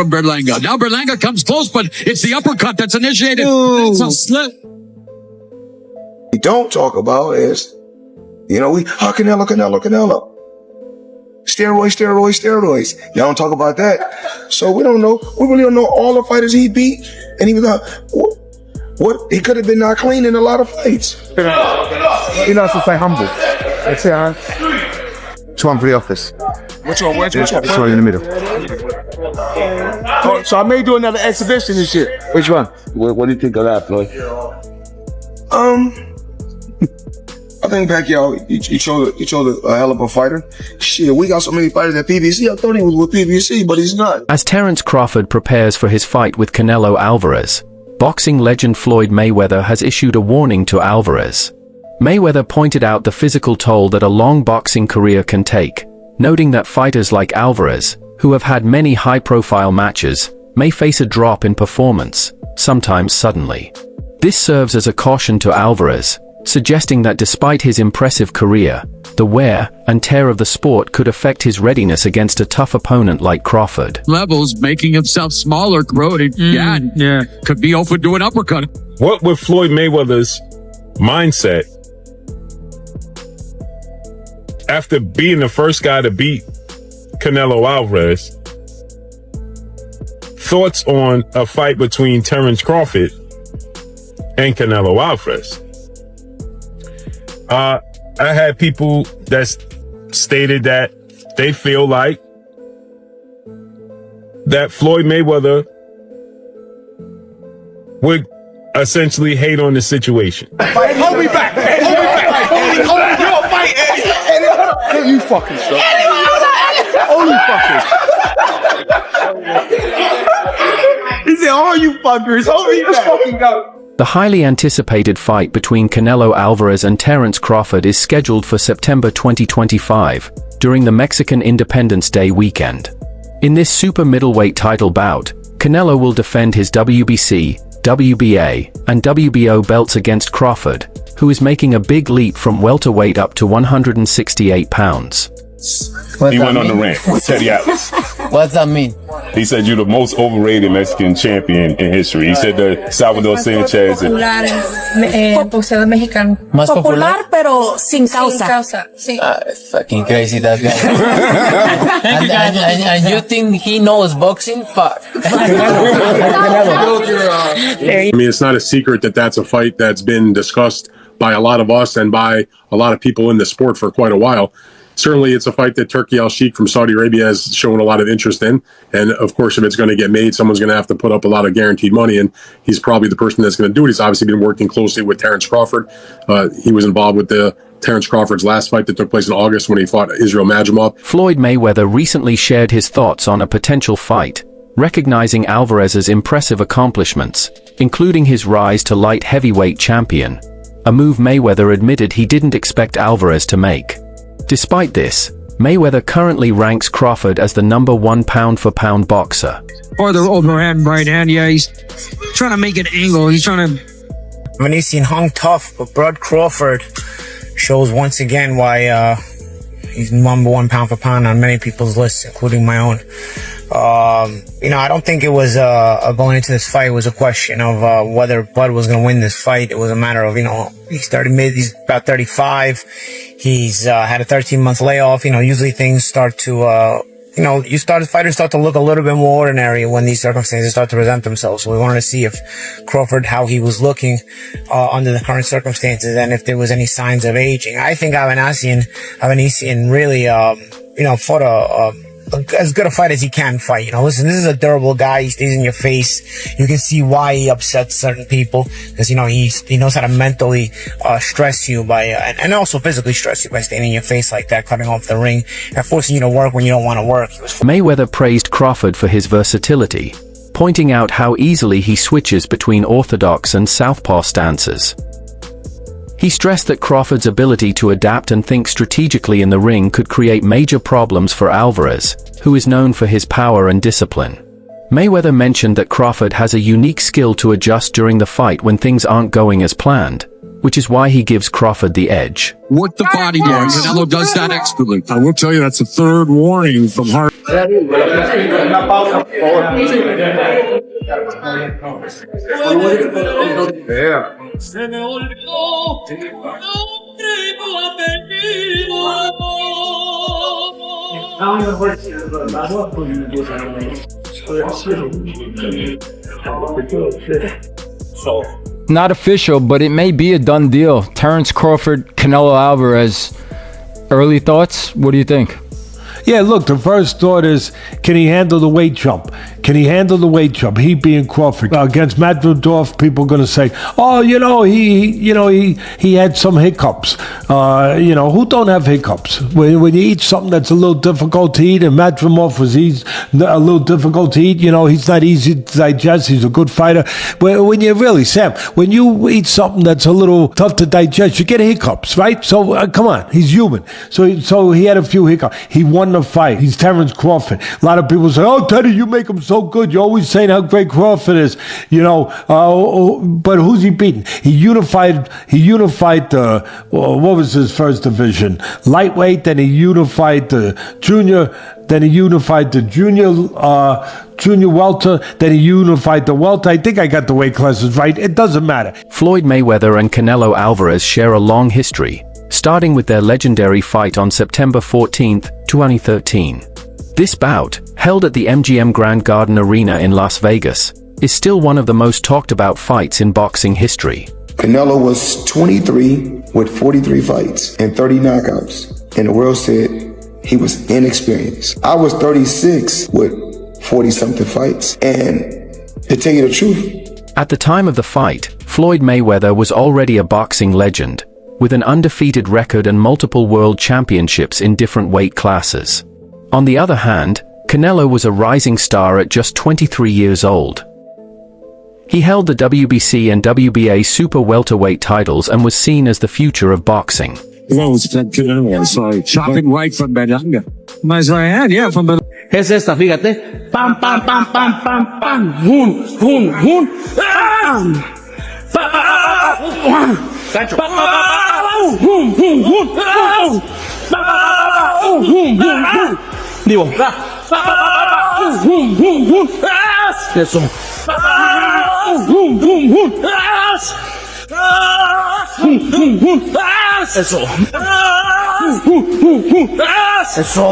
from Berlanga. Now Berlanga comes close, but it's the uppercut that's initiated. It's a slip. We don't talk about is, Canelo. Steroids. Y'all don't talk about that. So we don't know. We really don't know all the fighters he beat. And he was what he could have been not clean in a lot of fights. You know, to stay humble. That's it, huh? 2 for the office. Which one? Sorry, in the middle. So I may do another exhibition and shit. Which one? What do you think of that, Floyd? I think Pacquiao, he chose a hell of a fighter. Shit, we got so many fighters at PBC. I thought he was with PBC, but he's not. As Terence Crawford prepares for his fight with Canelo Alvarez, boxing legend Floyd Mayweather has issued a warning to Alvarez. Mayweather pointed out the physical toll that a long boxing career can take, noting that fighters like Alvarez, who have had many high-profile matches, may face a drop in performance, sometimes suddenly. This serves as a caution to Alvarez, suggesting that despite his impressive career, the wear and tear of the sport could affect his readiness against a tough opponent like Crawford. Levels, making himself smaller, corroded. Could be open to an uppercut. What with Floyd Mayweather's mindset, after being the first guy to beat Canelo Alvarez, thoughts on a fight between Terence Crawford and Canelo Alvarez? I had people that stated that they feel like that Floyd Mayweather would essentially hate on the situation. Hold me back. You'll fight Eddie. You fucking stuff. All you fuckers. He said, all you fuckers. Hold me back. Let's fucking go. The highly anticipated fight between Canelo Alvarez and Terence Crawford is scheduled for September 2025, during the Mexican Independence Day weekend. In this super middleweight title bout, Canelo will defend his WBC, WBA, and WBO belts against Crawford, who is making a big leap from welterweight up to 168 pounds. He went on the rant with Teddy Atlas. What's that mean? He said you're the most overrated Mexican champion in history. He said that Salvador Sanchez. Boxeador mexicano. Más popular, pero sin causa. Sí. Fucking crazy, that guy. and you think he knows boxing? Fuck. I mean, it's not a secret that that's a fight that's been discussed by a lot of us and by a lot of people in the sport for quite a while. Certainly, it's a fight that Turki Al-Sheikh from Saudi Arabia has shown a lot of interest in. And of course, if it's going to get made, someone's going to have to put up a lot of guaranteed money. And he's probably the person that's going to do it. He's obviously been working closely with Terence Crawford. He was involved with Terence Crawford's last fight that took place in August when he fought Israel Madrimov. Floyd Mayweather recently shared his thoughts on a potential fight, recognizing Alvarez's impressive accomplishments, including his rise to light heavyweight champion, a move Mayweather admitted he didn't expect Alvarez to make. Despite this, Mayweather currently ranks Crawford as the #1 pound-for-pound boxer. Or the overhand right hand, he's trying to make an angle. He's trying to... Venetian hung tough, but Bud Crawford shows once again why he's #1 pound-for-pound on many people's lists, including my own. I don't think it was going into this fight was a question of whether Bud was going to win this fight. It was a matter of, he's about 35. He's had a 13-month layoff. Usually things start to fighters start to look a little bit more ordinary when these circumstances start to present themselves. So we wanted to see if Crawford, how he was looking under the current circumstances, and if there was any signs of aging. I think Avanesian really, fought as good a fight as he can fight. Listen, this is a durable guy. He stays in your face. You can see why he upsets certain people, because he knows how to mentally stress you by and also physically stress you by staying in your face like that, cutting off the ring and forcing you to work when you don't want to work. Mayweather praised Crawford for his versatility, pointing out how easily he switches between orthodox and southpaw stances. He stressed that Crawford's ability to adapt and think strategically in the ring could create major problems for Alvarez, who is known for his power and discipline. Mayweather mentioned that Crawford has a unique skill to adjust during the fight when things aren't going as planned, which is why he gives Crawford the edge. Work the body more. Canelo does that expertly. I will tell you that's the third warning from Hart. Not official, but it may be a done deal. Terence Crawford, Canelo Alvarez. Early thoughts? What do you think? Yeah, look, the first thought is, can he handle the weight jump? Can he handle the weight jump? He being Crawford. Against Madridov, people are going to say, oh, he had some hiccups. Who don't have hiccups? When you eat something that's a little difficult to eat, and Madridov was a little difficult to eat, he's not easy to digest. He's a good fighter. When you eat something that's a little tough to digest, you get hiccups, right? So, come on, he's human. So he had a few hiccups. He won the fight. He's Terence Crawford. A lot of people say, oh, Teddy, you make him so good. You're always saying how great Crawford is, but who's he beating? He unified what was his first division? Lightweight, then he unified the junior, then he unified the junior welter, then he unified the welter. I think I got the weight classes right. It doesn't matter. Floyd Mayweather and Canelo Alvarez share a long history, starting with their legendary fight on September 14, 2013. This bout, held at the MGM Grand Garden Arena in Las Vegas, is still one of the most talked about fights in boxing history. Canelo was 23 with 43 fights and 30 knockouts, and the world said he was inexperienced. I was 36 with 40-something fights, and to tell you the truth, at the time of the fight, Floyd Mayweather was already a boxing legend, with an undefeated record and multiple world championships in different weight classes. On the other hand, Canelo was a rising star at just 23 years old. He held the WBC and WBA super welterweight titles and was seen as the future of boxing. Chopping right from Berlanga. Mas yeah, from Berlanga. Es esta, fíjate. Pam, pam, pam, pam, pam, pam. Hun, hun, hun. Pam. Gancho. Hun, hun, hun. Digo. Eso. Eso. Eso.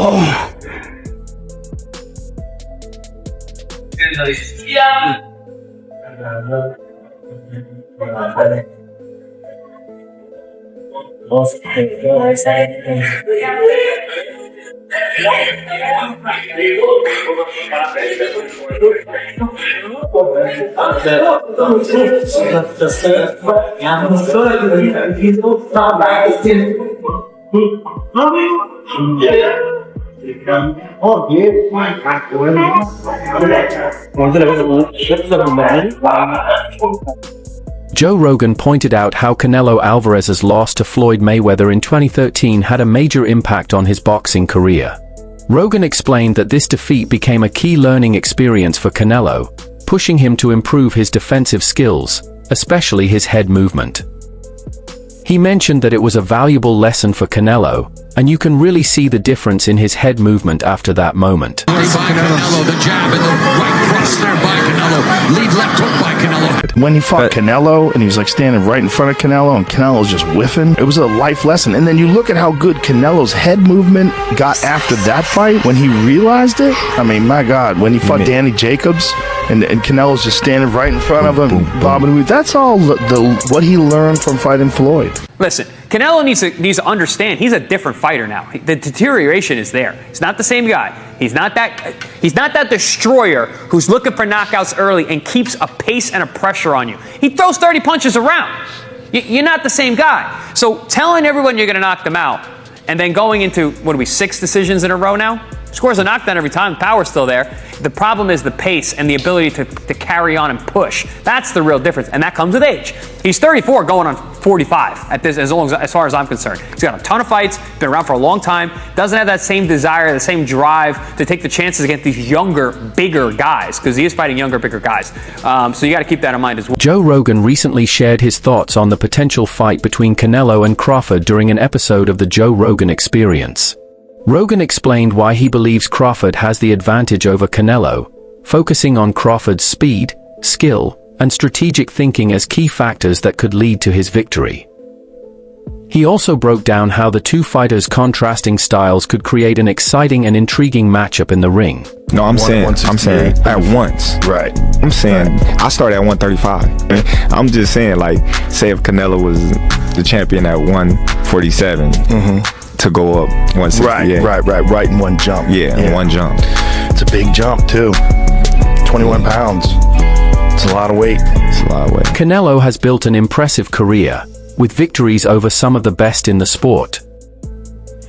Joe Rogan pointed out how Canelo Alvarez's loss to Floyd Mayweather in 2013 had a major impact on his boxing career. Rogan explained that this defeat became a key learning experience for Canelo, pushing him to improve his defensive skills, especially his head movement. He mentioned that it was a valuable lesson for Canelo, and you can really see the difference in his head movement after that moment. Canelo, the jab and the right cross there by Canelo. Lead left hook by Canelo. When he fought Canelo and he was like standing right in front of Canelo and Canelo was just whiffing, it was a life lesson. And then you look at how good Canelo's head movement got after that fight when he realized it. I mean, my God, when he fought Danny Jacobs and Canelo's just standing right in front of him, bobbing. That's all what he learned from fighting Floyd. Listen, Canelo needs to understand he's a different fighter now. The deterioration is there. He's not the same guy. He's not that destroyer who's looking for knockouts early and keeps a pace and a pressure on you. He throws 30 punches around. You're not the same guy. So telling everyone you're going to knock them out and then going into, 6 decisions in a row now? Scores a knockdown every time, the power's still there. The problem is the pace and the ability to carry on and push. That's the real difference, and that comes with age. He's 34 going on 45 at this, as far as I'm concerned. He's got a ton of fights, been around for a long time, doesn't have that same desire, the same drive to take the chances against these younger, bigger guys, because he is fighting younger, bigger guys. So you got to keep that in mind as well. Joe Rogan recently shared his thoughts on the potential fight between Canelo and Crawford during an episode of the Joe Rogan Experience. Rogan explained why he believes Crawford has the advantage over Canelo, focusing on Crawford's speed, skill, and strategic thinking as key factors that could lead to his victory. He also broke down how the two fighters' contrasting styles could create an exciting and intriguing matchup in the ring. No, I'm saying at once. Right. I'm saying I started at 135. I'm just saying, like, say if Canelo was the champion at 147, to go up 160. Right in one jump. Yeah, in one jump. It's a big jump too. 21 pounds. It's a lot of weight. It's a lot of weight. Canelo has built an impressive career, with victories over some of the best in the sport.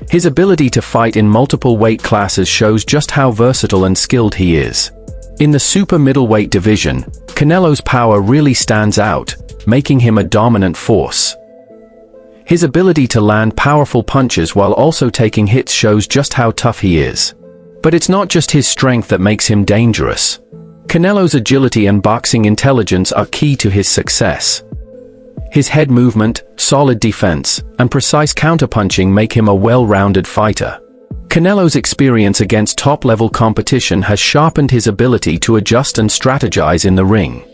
His ability to fight in multiple weight classes shows just how versatile and skilled he is. In the super middleweight division, Canelo's power really stands out, making him a dominant force. His ability to land powerful punches while also taking hits shows just how tough he is. But it's not just his strength that makes him dangerous. Canelo's agility and boxing intelligence are key to his success. His head movement, solid defense, and precise counterpunching make him a well-rounded fighter. Canelo's experience against top-level competition has sharpened his ability to adjust and strategize in the ring.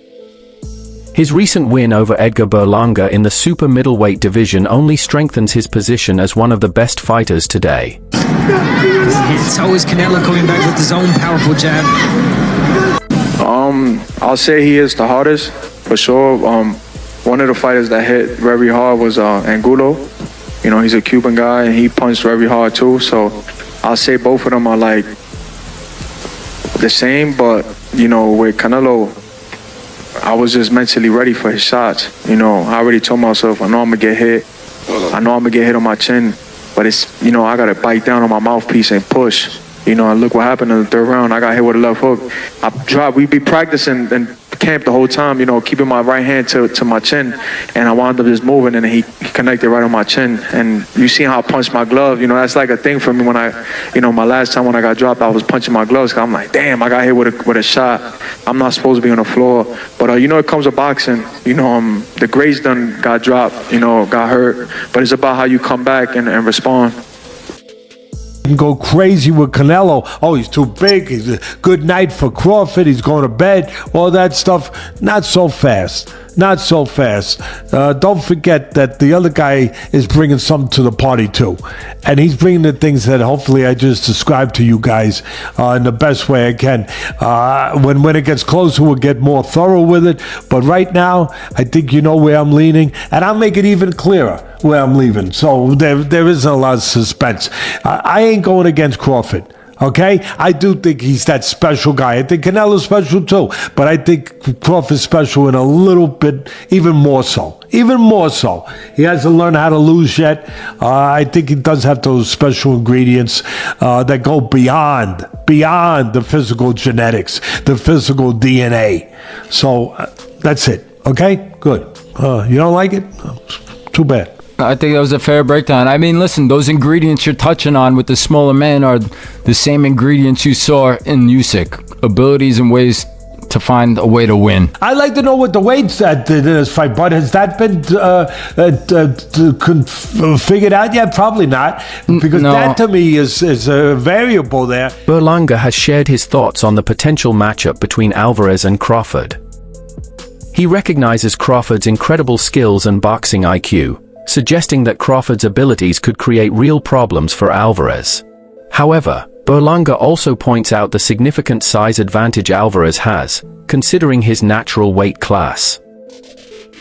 His recent win over Edgar Berlanga in the super middleweight division only strengthens his position as one of the best fighters today. It's always Canelo coming back with his own powerful jab. I'll say he is the hardest, for sure. One of the fighters that hit very hard was Angulo. You know, he's a Cuban guy, and he punched very hard too. So I'll say both of them are like the same, but, you know, with Canelo, I was just mentally ready for his shots. You know, I already told myself, I know I'm gonna get hit. I know I'm gonna get hit on my chin, but it's, you know, I gotta bite down on my mouthpiece and push. You know, and look what happened in the third round. I got hit with a left hook. We'd be practicing in camp the whole time, you know, keeping my right hand to my chin, and I wound up just moving, and he connected right on my chin. And you see how I punched my glove. You know, that's like a thing for me when my last time when I got dropped, I was punching my gloves. 'Cause I'm like, damn, I got hit with a shot. I'm not supposed to be on the floor. But, you know, it comes to boxing. You know, the grades done got dropped, you know, got hurt. But it's about how you come back and respond. Go crazy with Canelo. Oh, he's too big. He's a good night for Crawford. He's going to bed. All that stuff. Not so fast. Not so fast. Don't forget that the other guy is bringing something to the party too. And he's bringing the things that hopefully I just described to you guys in the best way I can. When it gets closer, we'll get more thorough with it. But right now, I think you know where I'm leaning. And I'll make it even clearer where I'm leaving. So there isn't a lot of suspense. I ain't going against Crawford. Okay? I do think he's that special guy. I think Canelo's special too. But I think Crawford's special in a little bit, even more so. Even more so. He hasn't learned how to lose yet. I think he does have those special ingredients that go beyond the physical genetics, the physical DNA. So that's it. Okay? Good. You don't like it? Too bad. I think that was a fair breakdown. I mean, listen, those ingredients you're touching on with the smaller man are the same ingredients you saw in Usyk. Abilities and ways to find a way to win. I'd like to know what the weight's at in this fight, but has that been figured out yet? Probably not, because that to me is a variable there. Berlanga has shared his thoughts on the potential matchup between Alvarez and Crawford. He recognizes Crawford's incredible skills and boxing IQ, suggesting that Crawford's abilities could create real problems for Alvarez. However, Berlanga also points out the significant size advantage Alvarez has, considering his natural weight class.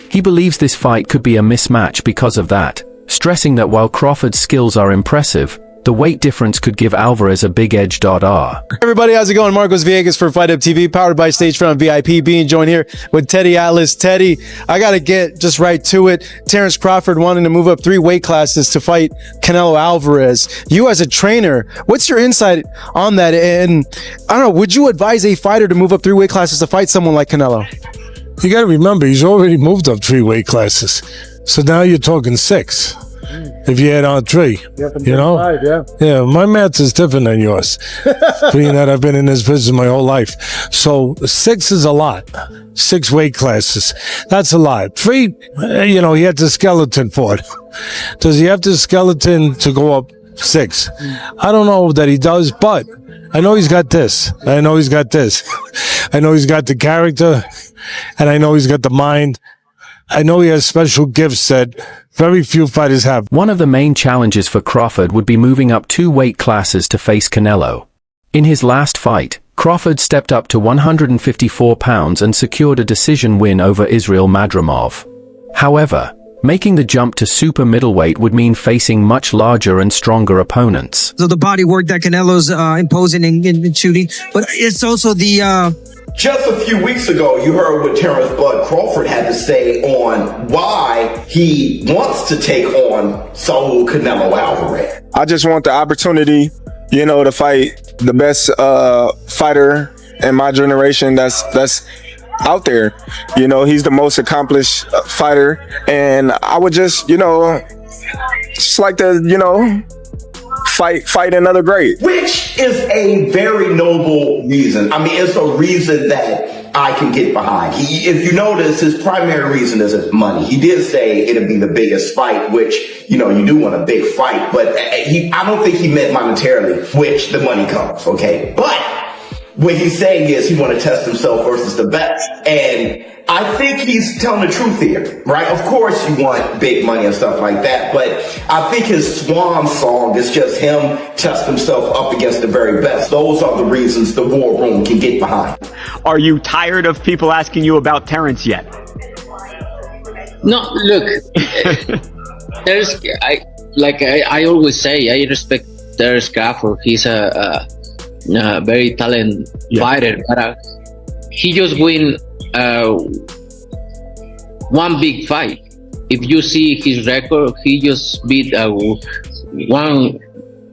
He believes this fight could be a mismatch because of that, stressing that while Crawford's skills are impressive, The weight difference could give Alvarez a big edge. Everybody, how's it going? Marcos Villegas for Fight Up TV, powered by Stagefront VIP, being joined here with Teddy Atlas. Teddy, I gotta get just right to it. Terence Crawford wanting to move up 3 weight classes to fight Canelo Alvarez. You as a trainer, what's your insight on that? And I don't know, would you advise a fighter to move up 3 weight classes to fight someone like Canelo? You got to remember, he's already moved up 3 weight classes. So now you're talking 6. If you add on 3, you know? 5, yeah, my math is different than yours. Being that I've been in this business my whole life. So 6 is a lot. 6 weight classes. That's a lot. 3, you know, he had the skeleton for it. Does he have the skeleton to go up 6? I don't know that he does, but I know he's got this. I know he's got this. I know he's got the character, and I know he's got the mind. I know he has special gifts that very few fighters have. One of the main challenges for Crawford would be moving up 2 weight classes to face Canelo. In his last fight, Crawford stepped up to 154 pounds and secured a decision win over Israel Madrimov. However, making the jump to super middleweight would mean facing much larger and stronger opponents. So the body work that Canelo's imposing and shooting, but it's also the... Just a few weeks ago, you heard what Terence Bud Crawford had to say on why he wants to take on Saul Canelo Alvarez. I just want the opportunity, you know, to fight the best fighter in my generation that's out there. You know, he's the most accomplished fighter, and I would just, you know, just like to, you know, fight another great. Which is a very noble reason. I mean, it's a reason that I can get behind. If you notice, his primary reason isn't money. He did say it'd be the biggest fight, which, you know, you do want a big fight, but I don't think he meant monetarily, which the money comes, okay? But what he's saying is he want to test himself versus the best. And I think he's telling the truth here, right? Of course you want big money and stuff like that, but I think his swan song is just him test himself up against the very best. Those are the reasons the war room can get behind. Are you tired of people asking you about Terence yet? No, look, I always say, I respect Terence Crawford. He's a very talented fighter, but he just win one big fight. If you see his record, he just beat one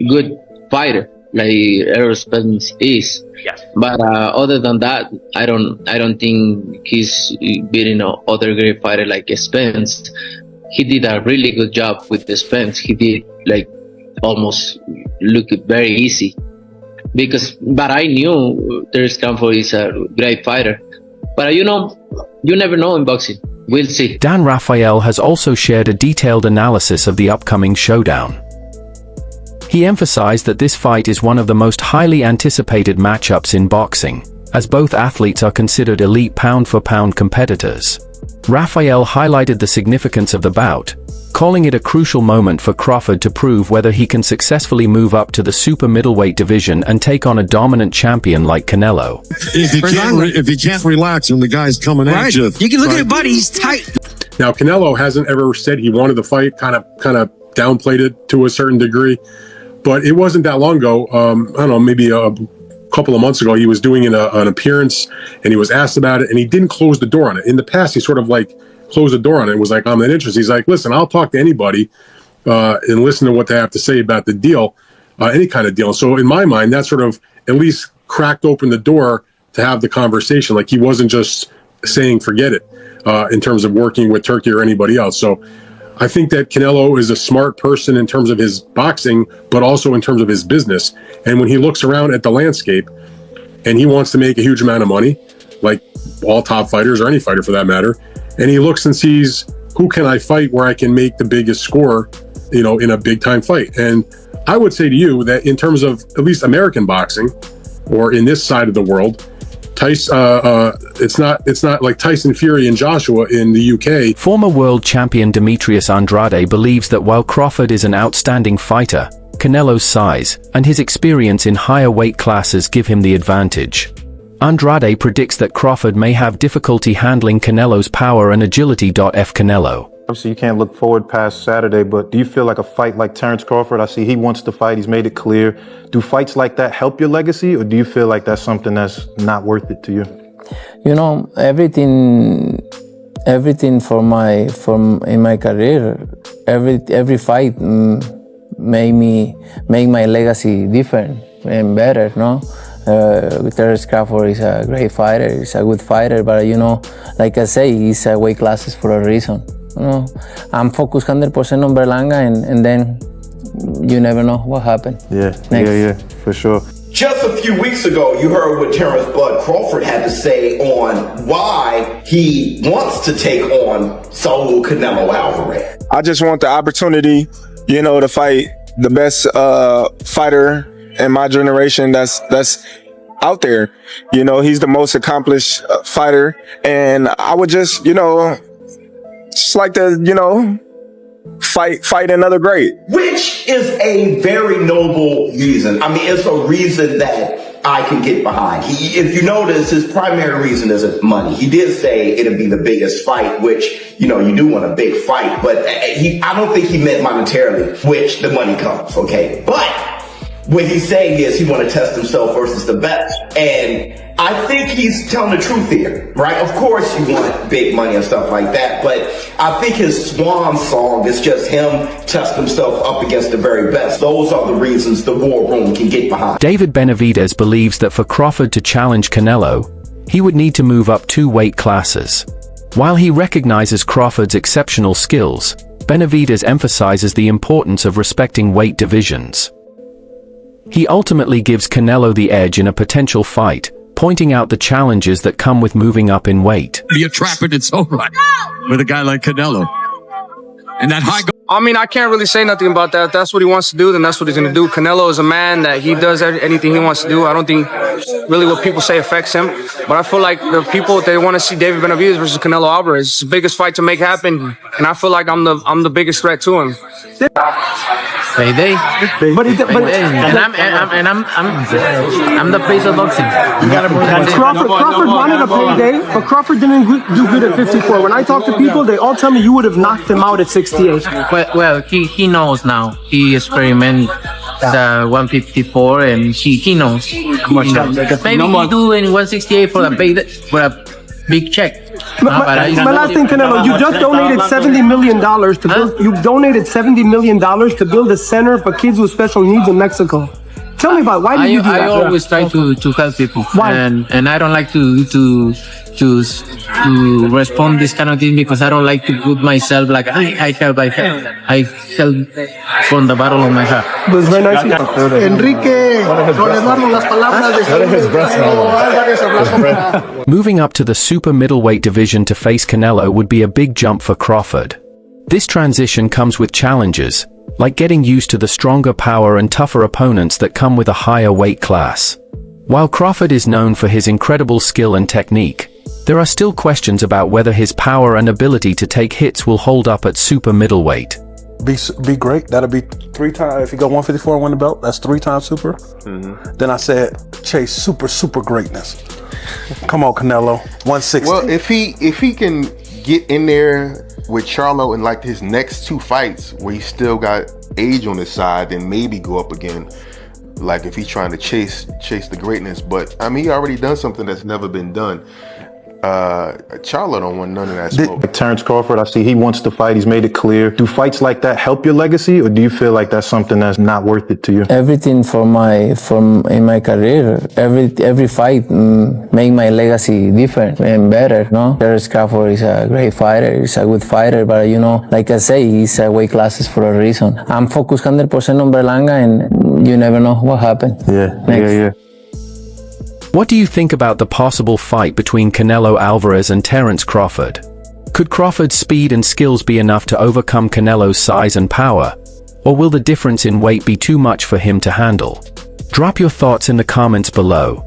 good fighter like Errol Spence is. Yes. But other than that, I don't think he's beating other great fighter like Spence. He did a really good job with the Spence. He did like almost look very easy. But I knew Terence Crawford is a great fighter. But you know, you never know in boxing. We'll see. Dan Raphael has also shared a detailed analysis of the upcoming showdown. He emphasized that this fight is one of the most highly anticipated matchups in boxing, as both athletes are considered elite pound-for-pound competitors. Raphael highlighted the significance of the bout, calling it a crucial moment for Crawford to prove whether he can successfully move up to the super middleweight division and take on a dominant champion like Canelo. If you can't relax when the guy's coming at you. You can look at his body, he's tight. Now, Canelo hasn't ever said he wanted to fight, kind of downplayed it to a certain degree. But it wasn't that long ago, I don't know, maybe a couple of months ago, he was doing an appearance and he was asked about it and he didn't close the door on it. In the past, he sort of like closed the door on it and was like, I'm not interested. He's like, listen, I'll talk to anybody and listen to what they have to say about the deal, any kind of deal. So in my mind, that sort of at least cracked open the door to have the conversation. Like he wasn't just saying, forget it, in terms of working with Turkey or anybody else. So I think that Canelo is a smart person in terms of his boxing, but also in terms of his business. And when he looks around at the landscape and he wants to make a huge amount of money, like all top fighters or any fighter for that matter, and he looks and sees, who can I fight where I can make the biggest score, you know, in a big time fight? And I would say to you that in terms of at least American boxing, or in this side of the world, it's not like Tyson Fury and Joshua in the UK. Former world champion Demetrius Andrade believes that while Crawford is an outstanding fighter, Canelo's size and his experience in higher weight classes give him the advantage. Andrade predicts that Crawford may have difficulty handling Canelo's power and agility. Canelo Obviously, you can't look forward past Saturday, but do you feel like a fight like Terence Crawford? I see he wants to fight. He's made it clear. Do fights like that help your legacy, or do you feel like that's something that's not worth it to you? You know, everything in my career, every fight make my legacy different and better, no? Terence Crawford is a great fighter, he's a good fighter, but you know, like I say, he's a weight classes for a reason. You know, I'm focused 100% on Berlanga, and then you never know what happened. Yeah, for sure. Just a few weeks ago, you heard what Terence Bud Crawford had to say on why he wants to take on Saul Canelo Alvarez. I just want the opportunity, you know, to fight the best fighter in my generation that's out there. You know, he's the most accomplished fighter, and I would just, you know, just like to, you know, fight another great. Which is a very noble reason. I mean, it's a reason that I can get behind. If you notice, his primary reason isn't money. He did say it'd be the biggest fight, which, you know, you do want a big fight, but I don't think he meant monetarily, which the money comes, okay? But what he's saying is he want to test himself versus the best. And I think he's telling the truth here, right? Of course you want big money and stuff like that, but I think his swan song is just him testing himself up against the very best. Those are the reasons the war room can get behind. David Benavidez believes that for Crawford to challenge Canelo, he would need to move up 2 weight classes. While he recognizes Crawford's exceptional skills, Benavidez emphasizes the importance of respecting weight divisions. He ultimately gives Canelo the edge in a potential fight, pointing out the challenges that come with moving up in weight. Be a trap in its own right with a guy like Canelo. And that high... I mean, I can't really say nothing about that. If that's what he wants to do, then that's what he's going to do. Canelo is a man that he does anything he wants to do. I don't think really what people say affects him. But I feel like the people, they want to see David Benavidez versus Canelo Alvarez. It's the biggest fight to make happen. And I feel like I'm the biggest threat to him. Payday. I'm the face of boxing. Crawford wanted a payday, but Crawford didn't do good at 54. When I talk to people, they all tell me you would have knocked him out at 68. Well, he knows now. He experimented 154, and he knows. Maybe he do in 168 for a big check. My last thing, Canelo, you just donated $70 million to build. You donated $70 million to build a center for kids with special needs in Mexico. Tell me about it. Why do you do that? I always try to help people. Why? And I don't like to respond this kind of thing because I don't like to put myself like I help from the bottom of my heart. It was very nice. Enrique, don Eduardo, las palabras de Moving up to the super middleweight division to face Canelo would be a big jump for Crawford. This transition comes with challenges, like getting used to the stronger power and tougher opponents that come with a higher weight class. While Crawford is known for his incredible skill and technique, there are still questions about whether his power and ability to take hits will hold up at super middleweight. Be great. That'll be 3 times. If you go 154 and win the belt, that's 3 times super. Then I said, chase super greatness. Come on, Canelo. 160. Well, if he can get in there with Charlo in like his next 2 fights where he still got age on his side, then maybe go up again. Like if he's trying to chase the greatness. But I mean, he already done something that's never been done. Charlo don't want none of that smoke. Terence Crawford, I see he wants to fight. He's made it clear. Do fights like that help your legacy, or do you feel like that's something that's not worth it to you? Everything in my career, every fight make my legacy different and better. No, Terence Crawford is a great fighter. He's a good fighter, but you know, like I say, he's a weight classes for a reason. I'm focused 100% on Berlanga, and you never know what happened. Yeah. What do you think about the possible fight between Canelo Alvarez and Terence Crawford? Could Crawford's speed and skills be enough to overcome Canelo's size and power? Or will the difference in weight be too much for him to handle? Drop your thoughts in the comments below.